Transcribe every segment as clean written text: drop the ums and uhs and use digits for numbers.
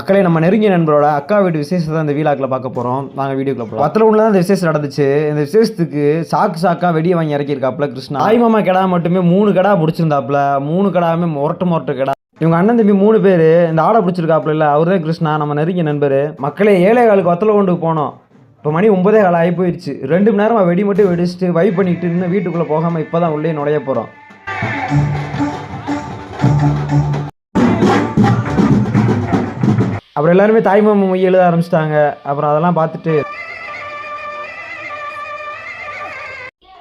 மக்களே, நம்ம நெருங்கிய நண்பரோட அக்கா வீட்டு விசேஷத்தை தான் இந்த வீலாக்கில் பார்க்க போகிறோம். நாங்கள் வீடியோக்குள்ள போகிறோம். வத்தலகுண்டில் தான் இந்த விசேஷம் நடந்துச்சு. இந்த விசேஷத்துக்கு சாக்கா வெடியை வாங்கி இறக்கியிருக்காப்புல கிருஷ்ணா. தாய்மாமா கிடா மட்டுமே 3 கிடா பிடிச்சிருந்தாப்புல. 3 கிடாவுமே மொரட்டு கிடா. இவங்க அண்ணன் தம்பி 3 பேர் இந்த ஆடை பிடிச்சிருக்காப்புல. இல்லை, அவர் தான் கிருஷ்ணா, நம்ம நெருங்கிய நண்பர். மக்களே, 7:15 வத்தலகுண்டுக்கு போனோம். இப்போ மணி 9:15 ஆகி போயிடுச்சு. 2 மணி நேரமாக வெடி மட்டும் வெடிச்சுட்டு வைப் பண்ணிட்டு இன்னும் வீட்டுக்குள்ளே போகாமல் இப்போ தான் உள்ளே நுழைய போகிறோம். அப்புறம் எல்லாருமே தாய்மாமா மொய் எழுத ஆரம்பிச்சிட்டாங்க. அப்புறம் அதெல்லாம் பார்த்துட்டு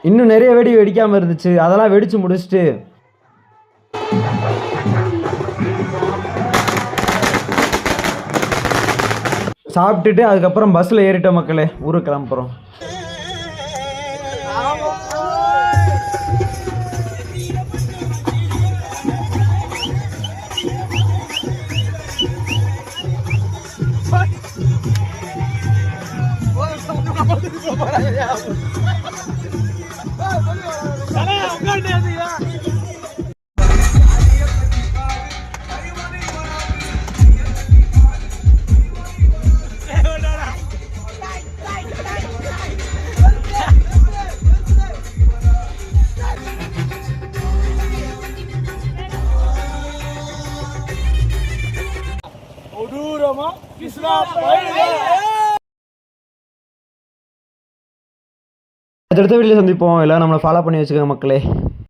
இன்னும் நிறைய வெடி வெடிக்காமல் இருந்துச்சு. அதெல்லாம் வெடித்து முடிச்சுட்டு சாப்பிட்டுட்டு அதுக்கப்புறம் பஸ்ஸில் ஏறிட்டோம் மக்களே, ஊருக்கு கிளம்புறோம். அடுத்த வீடியோவில் சந்திப்போம். எல்லாம் நம்மளை ஃபாலோ பண்ணி வச்சுக்கோங்க மக்களே.